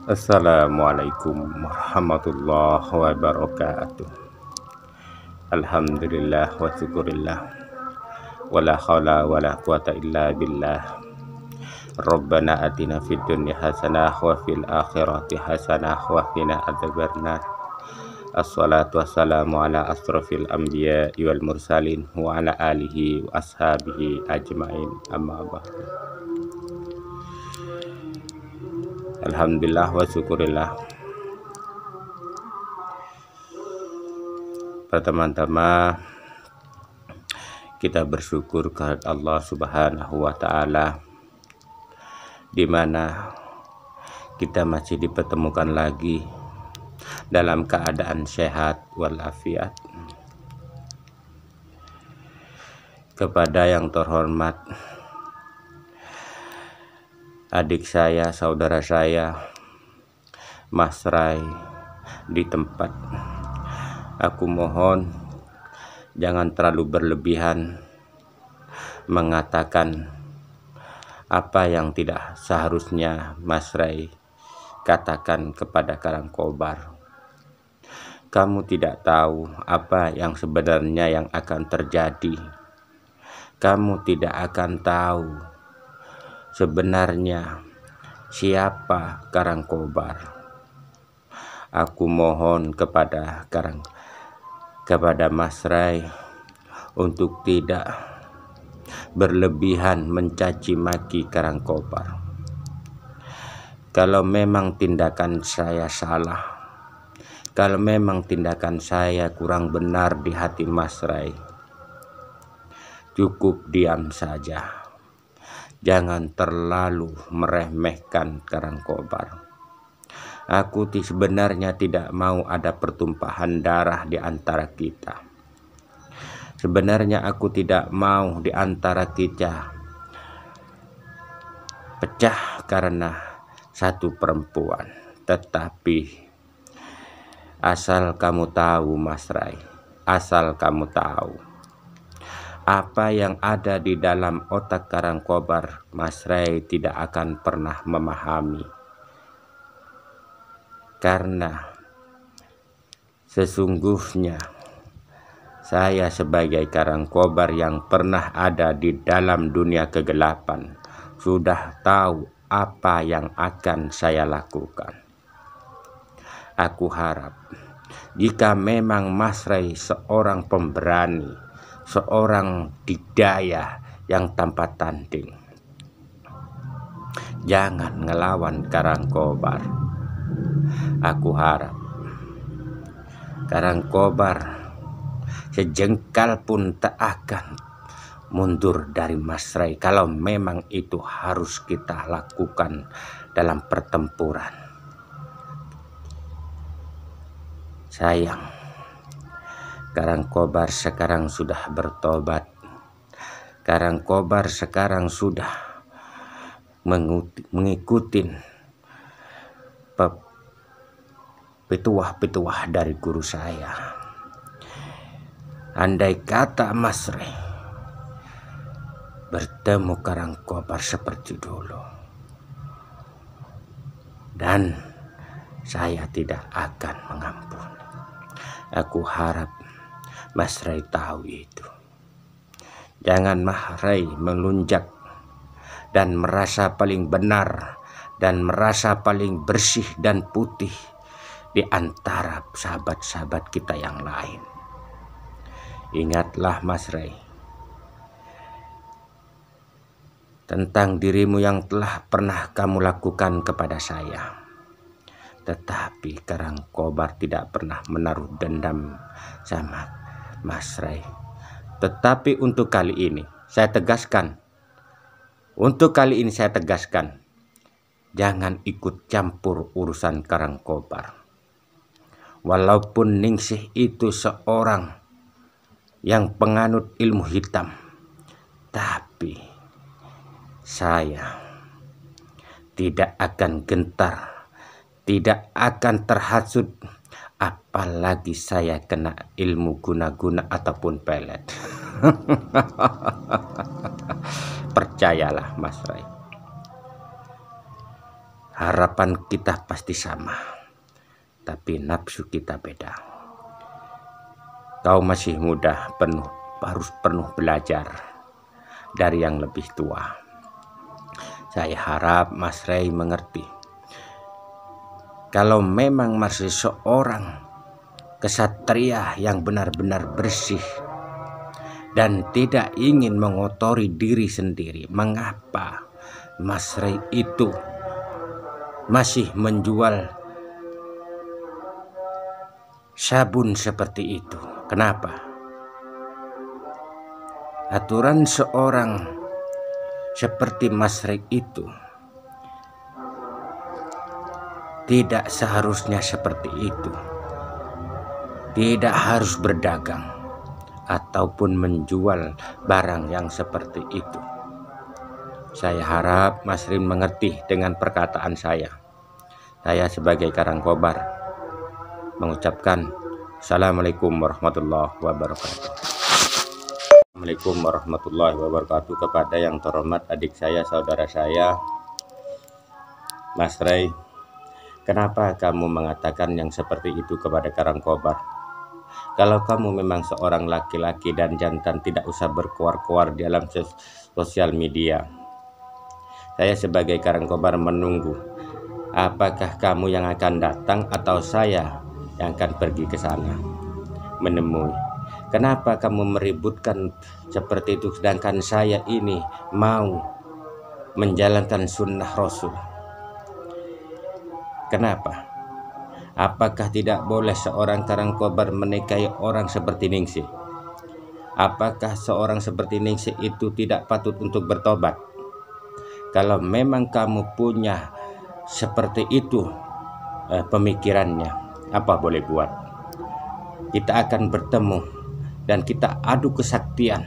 Assalamualaikum warahmatullahi wabarakatuh. Alhamdulillah wa syukurillah. Wala hawla wala quwata illa billah. Rabbana atina fid dunya hasanah wa fil akhirati hasanah wa qina adzabannar. Assalatu wassalamu ala asrofil anbiya wal mursalin wa ala alihi wa ashabihi ajmain, amma ba'd. Alhamdulillah wa syukurillah. Pertama-tama kita bersyukur kepada Allah Subhanahu wa taala, di mana kita masih dipertemukan lagi dalam keadaan sehat walafiat. Kepada yang terhormat adik saya, saudara saya, Mas Rai di tempat, aku mohon jangan terlalu berlebihan mengatakan apa yang tidak seharusnya Mas Rai katakan kepada Karangkobar. Kamu tidak tahu apa yang sebenarnya yang akan terjadi. Kamu tidak akan tahu sebenarnya siapa Karangkobar. Aku mohon kepada Mas Rai untuk tidak berlebihan mencaci maki Karangkobar. Kalau memang tindakan saya salah, kalau memang tindakan saya kurang benar di hati Mas Rai, cukup diam saja. Jangan terlalu meremehkan Karangkobar. Aku sebenarnya tidak mau ada pertumpahan darah di antara kita. Sebenarnya aku tidak mau di antara kita pecah karena satu perempuan. Tetapi asal kamu tahu Mas Rai, asal kamu tahu apa yang ada di dalam otak Karangkobar, Mas Rai tidak akan pernah memahami. Karena sesungguhnya saya sebagai Karangkobar yang pernah ada di dalam dunia kegelapan sudah tahu apa yang akan saya lakukan. Aku harap jika memang Mas Rai seorang pemberani, seorang didaya yang tanpa tanding, jangan ngelawan Karangkobar. Aku harap Karangkobar sejengkal pun tak akan mundur dari Mas Rai kalau memang itu harus kita lakukan dalam pertempuran. Sayang, Karangkobar sekarang sudah bertobat. Karangkobar sekarang sudah mengikuti petuah-petuah dari guru saya. Andai kata Mas Rai bertemu Karangkobar seperti dulu, dan saya tidak akan mengampuni. Aku harap Mas Rai tahu itu. Jangan Mas Rai melunjak dan merasa paling benar dan merasa paling bersih dan putih di antara sahabat-sahabat kita yang lain. Ingatlah Mas Rai tentang dirimu yang telah pernah kamu lakukan kepada saya. Tetapi Karangkobar tidak pernah menaruh dendam sama Mas Rai. Tetapi untuk kali ini saya tegaskan, jangan ikut campur urusan Karangkobar. Walaupun Ningsih itu seorang yang penganut ilmu hitam, tapi saya tidak akan gentar, tidak akan terhasut, apalagi saya kena ilmu guna-guna ataupun pelet. Percayalah Mas Rai. Harapan kita pasti sama, tapi nafsu kita beda. Kau masih muda, harus penuh belajar dari yang lebih tua. Saya harap Mas Ray mengerti. Kalau memang masih seorang kesatria yang benar-benar bersih dan tidak ingin mengotori diri sendiri, mengapa Mas Ray itu masih menjual sabun seperti itu? Kenapa? Aturan seorang seperti Mas Ray itu tidak seharusnya seperti itu. Tidak harus berdagang ataupun menjual barang yang seperti itu. Saya harap Mas Rin mengerti dengan perkataan saya. Saya sebagai Karangkobar mengucapkan Assalamualaikum warahmatullahi wabarakatuh. Assalamualaikum warahmatullahi wabarakatuh kepada yang terhormat adik saya, saudara saya, Mas Ray. Kenapa kamu mengatakan yang seperti itu kepada Karangkobar? Kalau kamu memang seorang laki-laki dan jantan, tidak usah berkoar-koar di dalam sosial media. Saya sebagai Karangkobar menunggu. Apakah kamu yang akan datang atau saya yang akan pergi ke sana menemui? Kenapa kamu meributkan seperti itu sedangkan saya ini mau menjalankan sunnah Rasul? Kenapa? Apakah tidak boleh seorang Karangkobar menikahi orang seperti Ningsih? Apakah seorang seperti Ningsih itu tidak patut untuk bertobat? Kalau memang kamu punya seperti itu pemikirannya, apa boleh buat? Kita akan bertemu dan kita adu kesaktian.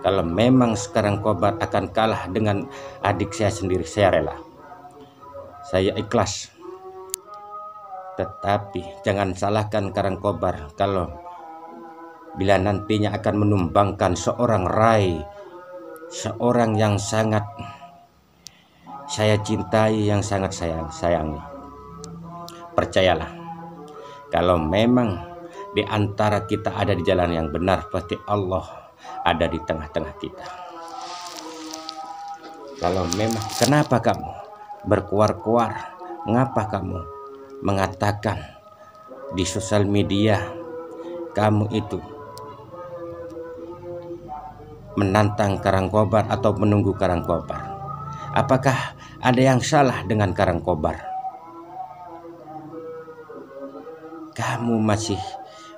Kalau memang sekarang Kobar akan kalah dengan adik saya sendiri, saya rela. Saya ikhlas. Tetapi jangan salahkan Karangkobar kalau bila nantinya akan menumbangkan seorang Ray, seorang yang sangat saya cintai, yang sangat sayangi. Percayalah, kalau memang di antara kita ada di jalan yang benar, pasti Allah ada di tengah-tengah kita. Kalau memang, kenapa kamu berkuar-kuar? Mengapa kamu mengatakan di sosial media kamu itu menantang Karangkobar atau menunggu Karangkobar? Apakah ada yang salah dengan Karangkobar? Kamu masih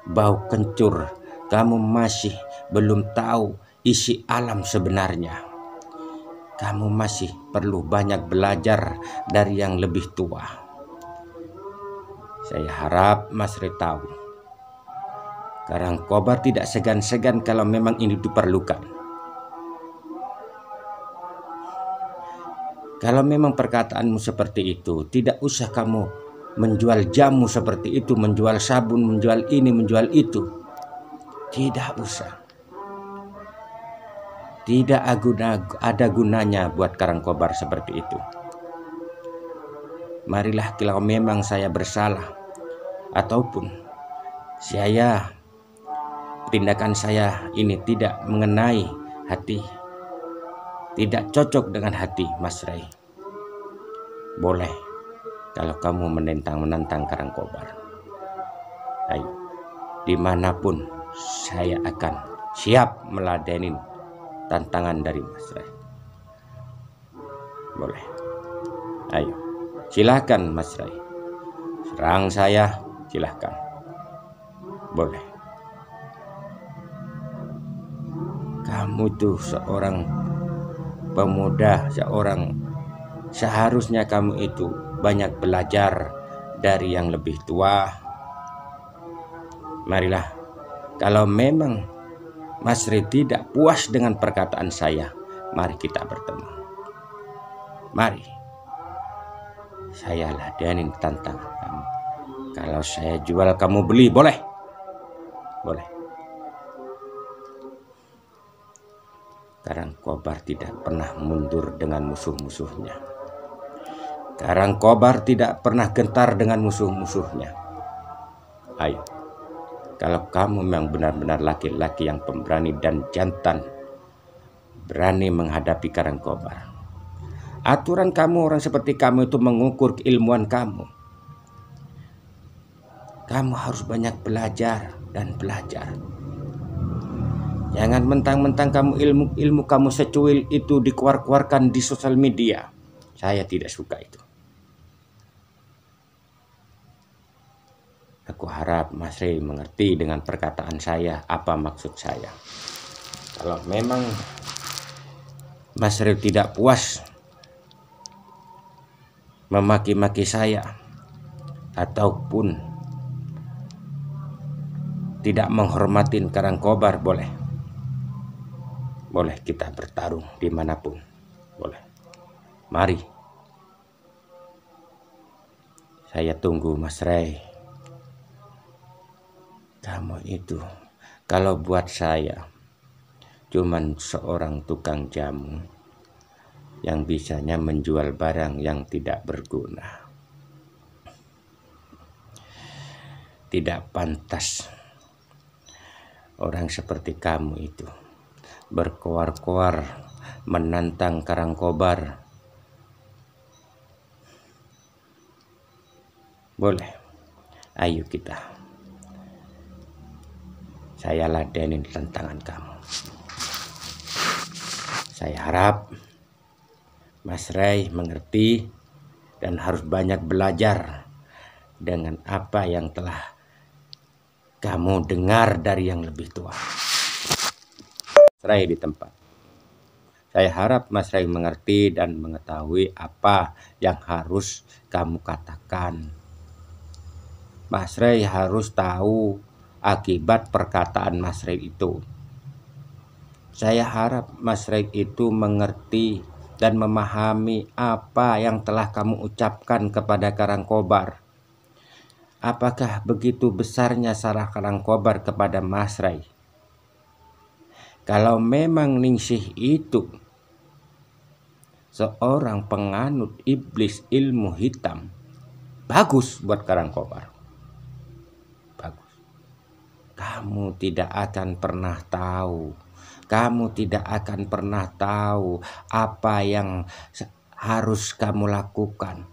bau kencur, kamu masih belum tahu isi alam sebenarnya. Kamu masih perlu banyak belajar dari yang lebih tua. Saya harap Mas Ray tahu, Karangkobar tidak segan-segan kalau memang ini diperlukan. Kalau memang perkataanmu seperti itu, tidak usah kamu menjual jamu seperti itu, menjual sabun, menjual ini, menjual itu. Tidak usah. Tidak ada gunanya buat Karangkobar seperti itu. Marilah kalau memang saya bersalah ataupun tindakan saya ini tidak mengenai hati, tidak cocok dengan hati Mas Ray, boleh kalau kamu menantang Karangkobar. Ayo, dimanapun saya akan siap meladeni tantangan dari Mas Ray. Boleh. Ayo, silakan Mas Ray. Serang saya, silakan. Boleh. Kamu tuh seorang pemuda, seharusnya kamu itu banyak belajar dari yang lebih tua. Marilah, kalau memang Mas Ray tidak puas dengan perkataan saya, mari kita bertemu. Mari, saya ladenin tantangan kamu. Kalau saya jual kamu beli, boleh? Boleh. Karangkobar tidak pernah mundur dengan musuh-musuhnya. Karangkobar tidak pernah gentar dengan musuh-musuhnya. Ayo, kalau kamu memang benar-benar laki-laki yang pemberani dan jantan, berani menghadapi Karangkobar. Aturan kamu orang seperti kamu itu mengukur keilmuan kamu. Kamu harus banyak belajar dan belajar. Jangan mentang-mentang kamu ilmu kamu secuil itu dikeluarkan di sosial media. Saya tidak suka itu. Aku harap Mas Rey mengerti dengan perkataan saya apa maksud saya. Kalau memang Mas Rey tidak puas memaki-maki saya ataupun tidak menghormatin Karangkobar, boleh kita bertarung dimanapun, boleh. Mari, saya tunggu Mas Rey. Kamu itu kalau buat saya cuman seorang tukang jamu yang bisanya menjual barang yang tidak berguna. Tidak pantas orang seperti kamu itu berkoar-koar menantang Karangkobar. Boleh, ayo kita. Saya ladenin tantangan kamu. Saya harap Mas Rey mengerti dan harus banyak belajar dengan apa yang telah kamu dengar dari yang lebih tua. Mas Rey di tempat. Saya harap Mas Rey mengerti dan mengetahui apa yang harus kamu katakan. Mas Rey harus tahu akibat perkataan Mas Rey itu. Saya harap Mas Rey itu mengerti dan memahami apa yang telah kamu ucapkan kepada Karangkobar. Apakah begitu besarnya salah Karangkobar kepada Mas Rey? Kalau memang Ningsih itu seorang penganut iblis ilmu hitam, bagus buat Karangkobar. Bagus. Kamu tidak akan pernah tahu. Kamu tidak akan pernah tahu apa yang harus kamu lakukan.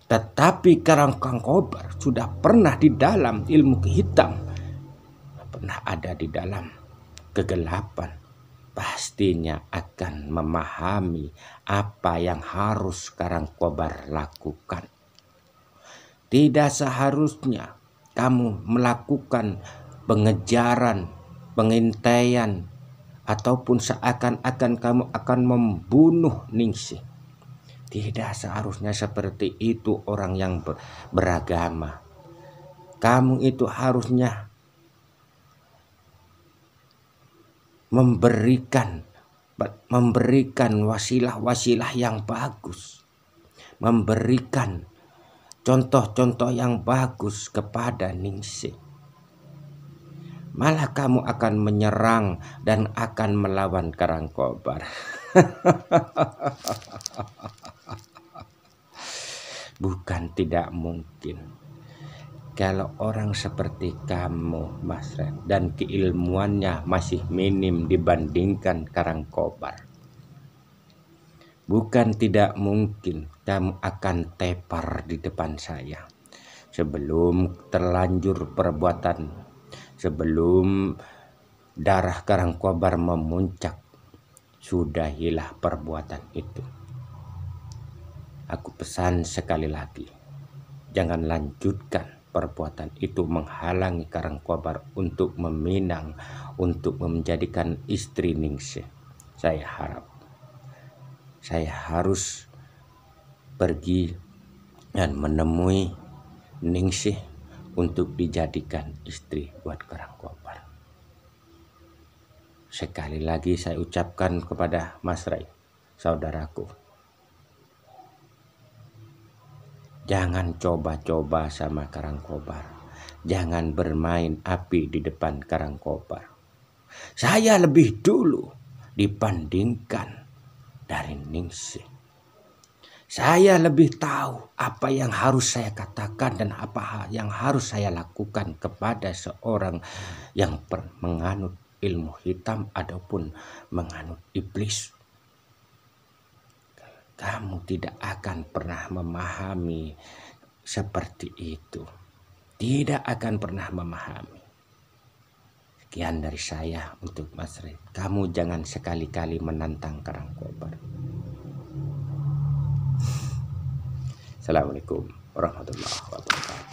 Tetapi Karangkobar sudah pernah di dalam ilmu hitam, pernah ada di dalam kegelapan, pastinya akan memahami apa yang harus Karangkobar lakukan. Tidak seharusnya kamu melakukan pengejaran, pengintaian, ataupun seakan-akan kamu akan membunuh Ningsih. Tidak seharusnya seperti itu orang yang beragama. Kamu itu harusnya memberikan wasilah-wasilah yang bagus, memberikan contoh-contoh yang bagus kepada Ningsih. Malah kamu akan menyerang dan akan melawan Karangkobar. Bukan tidak mungkin. Kalau orang seperti kamu, Mas Rey, dan keilmuannya masih minim dibandingkan Karangkobar, bukan tidak mungkin kamu akan tepar di depan saya. Sebelum terlanjur perbuatan, sebelum darah Karangkobar memuncak, sudahilah perbuatan itu. Aku pesan sekali lagi, jangan lanjutkan perbuatan itu menghalangi Karangkobar untuk meminang, untuk menjadikan istri Ningsih. Saya harap saya harus pergi dan menemui Ningsih untuk dijadikan istri buat Karangkobar. Sekali lagi saya ucapkan kepada Mas Rey, saudaraku, jangan coba-coba sama Karangkobar. Jangan bermain api di depan Karangkobar. Saya lebih dulu dibandingkan dari Ningsih. Saya lebih tahu apa yang harus saya katakan dan apa yang harus saya lakukan kepada seorang yang menganut ilmu hitam ataupun menganut iblis. Kamu tidak akan pernah memahami seperti itu. Tidak akan pernah memahami. Sekian dari saya untuk Mas Red. Kamu jangan sekali-kali menantang Karangkobar. Assalamualaikum warahmatullahi wabarakatuh.